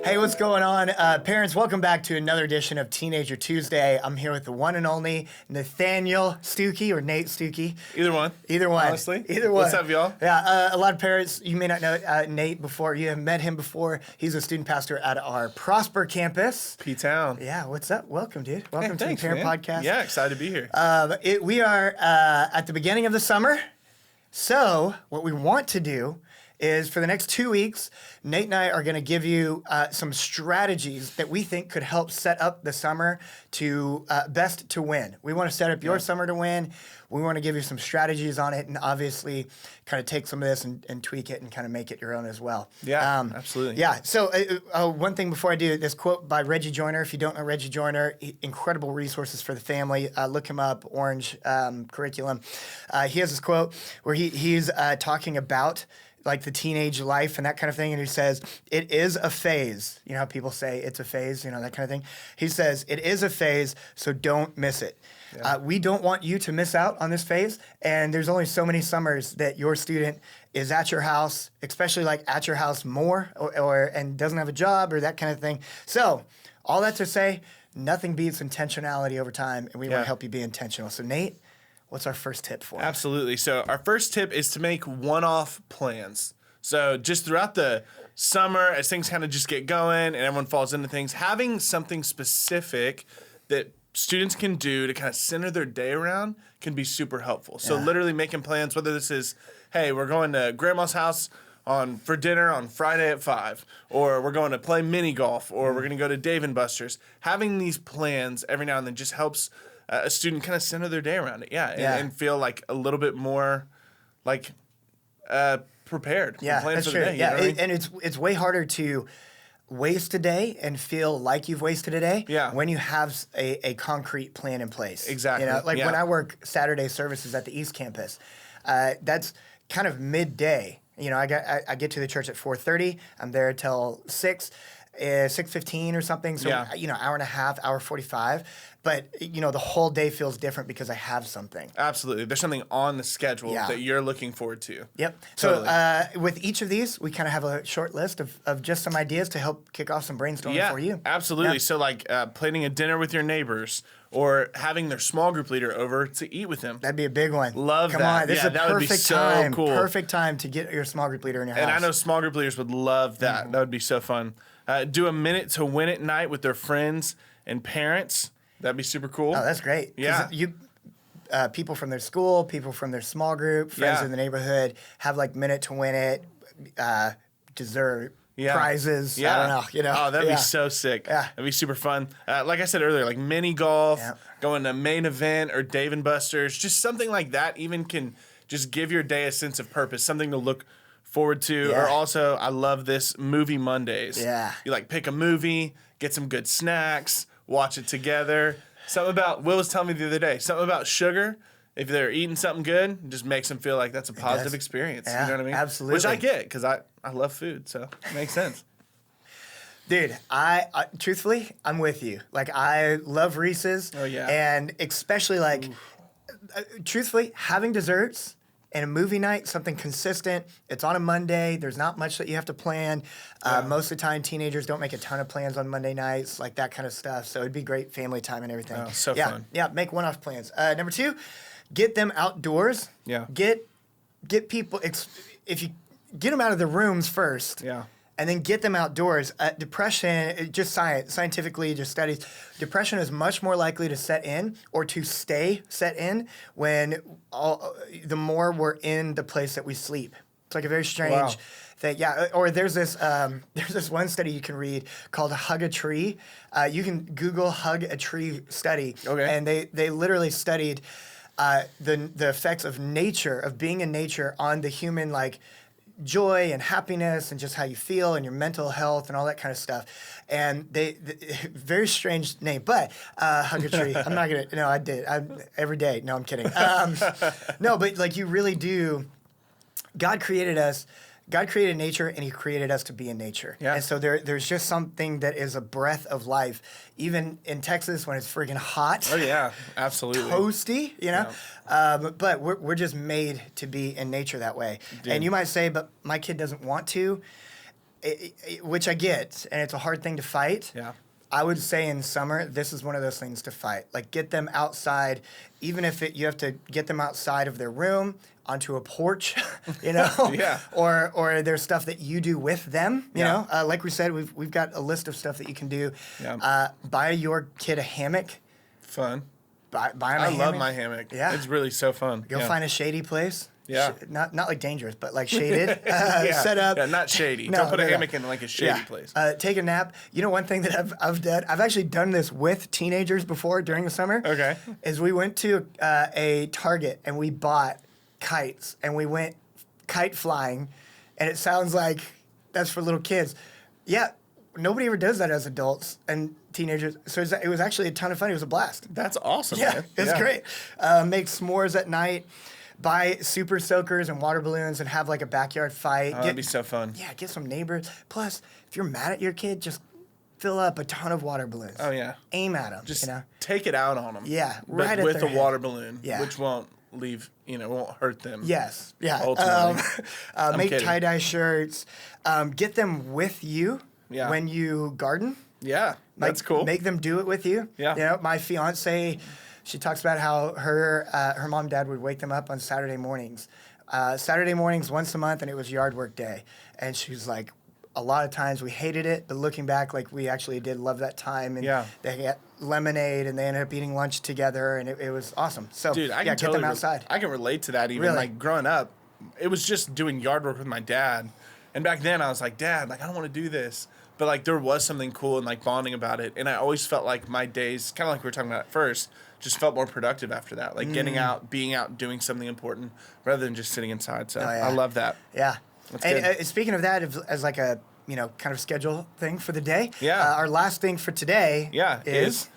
Hey, what's going on? Parents, welcome back to another edition of Teenager Tuesday. I'm here with the one and only Nathaniel Stuckey or Nate Stuckey. Either one. Either one. Honestly. Either one. What's up, y'all? Yeah, a lot of parents, you may not know Nate before. You have met him before. He's a student pastor at our Prosper campus. P-Town. Yeah, what's up? Welcome, dude. Welcome to thanks, the Parent man. Podcast. Yeah, excited to be here. We are at the beginning of the summer. So what we want to do is for the next 2 weeks, Nate and I are going to give you some strategies that we think could help set up the summer to best to win. We want to set up your summer to win. We want to give you some strategies on it and obviously kind of take some of this and tweak it and kind of make it your own as well. Yeah, absolutely. Yeah, so one thing before I do, this quote by Reggie Joyner. If you don't know Reggie Joyner, incredible resources for the family. Look him up, Orange Curriculum. He has this quote where he's talking about like the teenage life and that kind of thing. And he says, it is a phase. You know how people say it's a phase, you know, that kind of thing. He says, it is a phase, so don't miss it. Yeah. We don't want you to miss out on this phase. And there's only so many summers that your student is at your house, especially like at your house more and doesn't have a job or that kind of thing. So all that to say, nothing beats intentionality over time. And we want to help you be intentional. So Nate, what's our first tip for? Absolutely. So our first tip is to make one-off plans. So just throughout the summer, as things kind of just get going and everyone falls into things, having something specific that students can do to kind of center their day around can be super helpful. So literally making plans, whether this is, hey, we're going to grandma's house for dinner on Friday at 5, or we're going to play mini golf, or we're going to go to Dave & Buster's. Having these plans every now and then just helps a student kind of center their day around it, and feel like a little bit more like prepared. Yeah, plan that's for true. The day, yeah, you know what I mean? and it's way harder to waste a day and feel like you've wasted a day when you have a concrete plan in place. Exactly. You know, like when I work Saturday services at the East Campus, that's kind of midday. You know, I get to the church at 4:30. I'm there till 6:15 or something. So, you know, hour and a half, hour 45. But, you know, the whole day feels different because I have something. Absolutely. There's something on the schedule that you're looking forward to. Yep. Totally. So with each of these, we kind of have a short list of just some ideas to help kick off some brainstorming for you. Absolutely. Yeah. So like planning a dinner with your neighbors or having their small group leader over to eat with them. That'd be a big one. Love Come that. on, this is a that would be perfect so time. cool. Perfect time to get your small group leader in your house. And I know small group leaders would love that. Mm-hmm. That would be so fun. Do a minute to win it night with their friends and parents. That'd be super cool. Oh, that's great. Yeah. People from their school, people from their small group, friends in the neighborhood have like minute to win it, dessert, prizes. Yeah. I don't know. You know. Oh, that'd be so sick. Yeah. That'd be super fun. Like I said earlier, like mini golf, going to main event or Dave & Buster's, just something like that even can just give your day a sense of purpose, something to look forward to. Or also, I love this movie Mondays. Yeah. You like pick a movie, get some good snacks, watch it together. Something about, Will was telling me the other day, something about sugar. If they're eating something good, it just makes them feel like that's a positive experience. Yeah, you know what I mean? absolutely. Which I get because I love food, so it makes sense. Dude, I truthfully, I'm with you. Like, I love Reese's. Oh, yeah. And especially, like, truthfully, having desserts and a movie night, something consistent. It's on a Monday. There's not much that you have to plan. Most of the time, teenagers don't make a ton of plans on Monday nights, like that kind of stuff. So it'd be great family time and everything. Oh, so fun. Yeah, make one-off plans. Number 2, get them outdoors. Yeah. Get people, if you get them out of the rooms first. Yeah. And then get them outdoors. Depression, just scientifically, just studies, depression is much more likely to set in or to stay set in when the more we're in the place that we sleep. It's like a very strange thing. Yeah. Or there's this one study you can read called Hug a Tree. You can Google Hug a Tree study. Okay. And they literally studied the effects of nature, of being in nature on the human, like, joy and happiness and just how you feel and your mental health and all that kind of stuff. And they very strange name, but Hug a Tree. I'm not gonna. No, I did. Every day. No, I'm kidding. No, but like you really do. God created us. God created nature, and He created us to be in nature. Yeah. And so there's just something that is a breath of life, even in Texas when it's freaking hot. Oh yeah, absolutely. Toasty, you know. But we're just made to be in nature that way. Dude. And you might say, but my kid doesn't want to. which I get, and it's a hard thing to fight. Yeah. I would say in summer, this is one of those things to fight. Like, get them outside, even if you have to get them outside of their room onto a porch, you know, Yeah. or there's stuff that you do with them, you Yeah. know. Like we said, we've got a list of stuff that you can do. Yeah. Buy your kid a hammock. Fun. Buy him a I hammock. love my hammock. Yeah. It's really so fun. Go find a shady place. Yeah. Not like dangerous, but like shaded. Set up. Yeah, not shady. No, Don't put a no. hammock in like a shady place. Take a nap. You know, one thing that I've done, I've actually done this with teenagers before during the summer. Okay. Is we went to a Target and we bought kites and we went kite flying, and it sounds like that's for little kids. Yeah, nobody ever does that as adults and teenagers. So it was actually a ton of fun. It was a blast. That's awesome, Yeah, man. it's great. Make s'mores at night. Buy super soakers and water balloons and have like a backyard fight. Oh, that'd be so fun. Yeah, get some neighbors. Plus, if you're mad at your kid, just fill up a ton of water balloons. Oh, yeah. Aim at them. Just you know? take it out on them. Yeah, but right at with their a head. water balloon, Yeah. which won't leave, won't hurt them. Yes. Yeah. Ultimately. Make kidding. tie-dye shirts. Get them with you Yeah. when you garden. Yeah, that's cool. Make them do it with you. Yeah. You know, my fiance, she talks about how her mom and dad would wake them up on Saturday mornings. Saturday mornings once a month, and it was yard work day. And she was like, a lot of times we hated it, but looking back, like we actually did love that time. And Yeah. they got lemonade, and they ended up eating lunch together, and it was awesome. So Dude, I can get totally them outside. I can relate to that even. Really? Like growing up, it was just doing yard work with my dad. And back then I was like, Dad, like I don't want to do this. But like there was something cool and like bonding about it. And I always felt like my days, kind of like we were talking about at first, just felt more productive after that. Like getting out, being out, doing something important rather than just sitting inside. So yeah. I love that. Yeah. That's And good. speaking of that, as like a kind of schedule thing for the day. Yeah. Our last thing for today. Yeah, is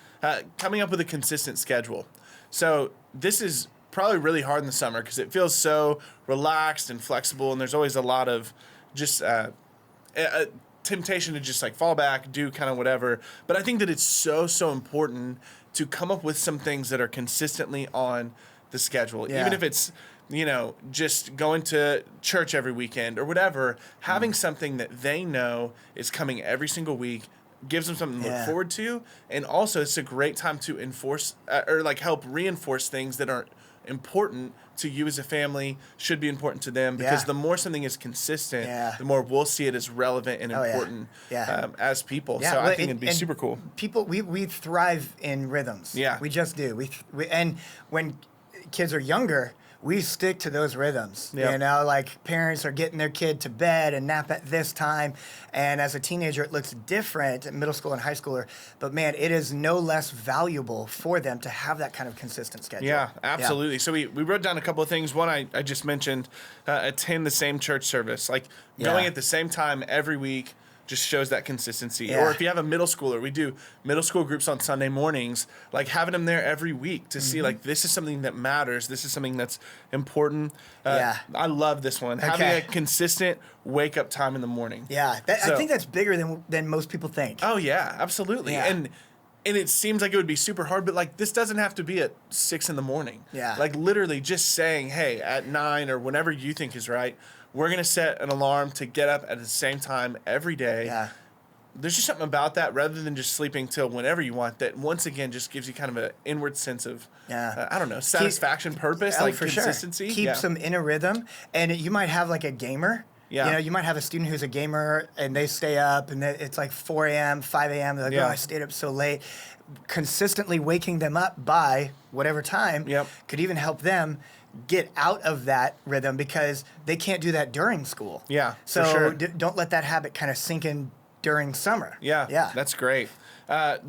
coming up with a consistent schedule. So this is probably really hard in the summer because it feels so relaxed and flexible, and there's always a lot of just a temptation to just like fall back, do kind of whatever. But I think that it's so important to come up with some things that are consistently on the schedule, Yeah. even if it's just going to church every weekend or whatever. Having something that they know is coming every single week gives them something to look forward to, and also it's a great time to enforce or like help reinforce things that are important to you as a family, should be important to them, because Yeah. the more something is consistent, Yeah. the more we'll see it as relevant and Oh, yeah. important Yeah. as people. Yeah, So well, I think it'd be and super cool. People, we thrive in rhythms. Yeah. We just do. And when kids are younger, we stick to those rhythms. Yeah. You know, like parents are getting their kid to bed and nap at this time. And as a teenager, it looks different in middle school and high schooler. But man, it is no less valuable for them to have that kind of consistent schedule. Yeah, absolutely. So we wrote down a couple of things. One, I just mentioned, attend the same church service. Like going Yeah. at the same time every week just shows that consistency. Yeah. Or if you have a middle schooler, we do middle school groups on Sunday mornings, like having them there every week to see like this is something that matters. This is something that's important. Yeah. I love this one. Having Okay. a consistent wake up time in the morning. Yeah. I So- think that's bigger than most people think. Oh yeah, absolutely. Yeah. And it seems like it would be super hard, but like this doesn't have to be at 6 a.m. Yeah. Like literally just saying, hey, at 9 or whenever you think is right, we're gonna set an alarm to get up at the same time every day. Yeah. There's just something about that rather than just sleeping till whenever you want that once again just gives you kind of an inward sense of I don't know, satisfaction, purpose, like for consistency. Sure. Keeps them in a rhythm. And you might have like a gamer. Yeah. You know, you might have a student who's a gamer and they stay up and it's like 4 a.m., 5 a.m. They're like, Yeah. oh, I stayed up so late. Consistently waking them up by whatever time Yep. could even help them get out of that rhythm because they can't do that during school. Yeah, So for sure. don't let that habit kind of sink in during summer. Yeah, Yeah. that's great.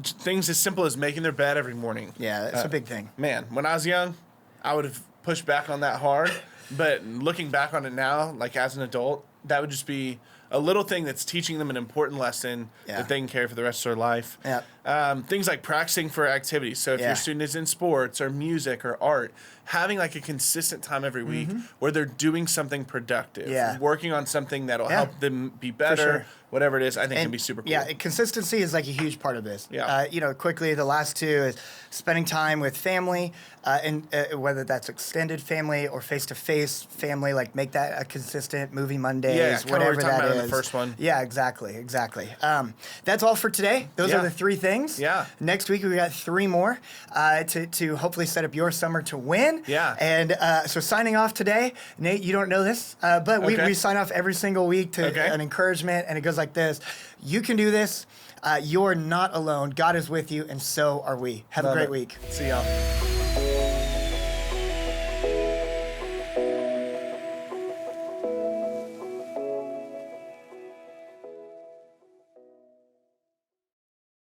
Things as simple as making their bed every morning. Yeah, that's a big thing. Man, when I was young, I would have pushed back on that hard. But looking back on it now, like as an adult, that would just be a little thing that's teaching them an important lesson Yeah. that they can carry for the rest of their life. Yeah. Things like practicing for activities. So if Yeah. your student is in sports or music or art, having like a consistent time every week where they're doing something productive, Yeah. working on something that'll Yeah. help them be better, sure. whatever it is, I think can be super cool. Yeah, consistency is like a huge part of this. Yeah. Quickly, the last two is spending time with family, and whether that's extended family or face-to-face family, like make that a consistent movie Mondays, Yeah, kinda what we whatever were talking that about is. in the first one. Yeah, exactly. That's all for today. Those Yeah. are the three things. Yeah. Next week, we got three more to hopefully set up your summer to win. Yeah. And so signing off today, Nate, you don't know this, but Okay. we sign off every single week to Okay. an encouragement, and it goes like this. You can do this. You're not alone. God is with you, and so are we. Have a Love great it. week. See y'all.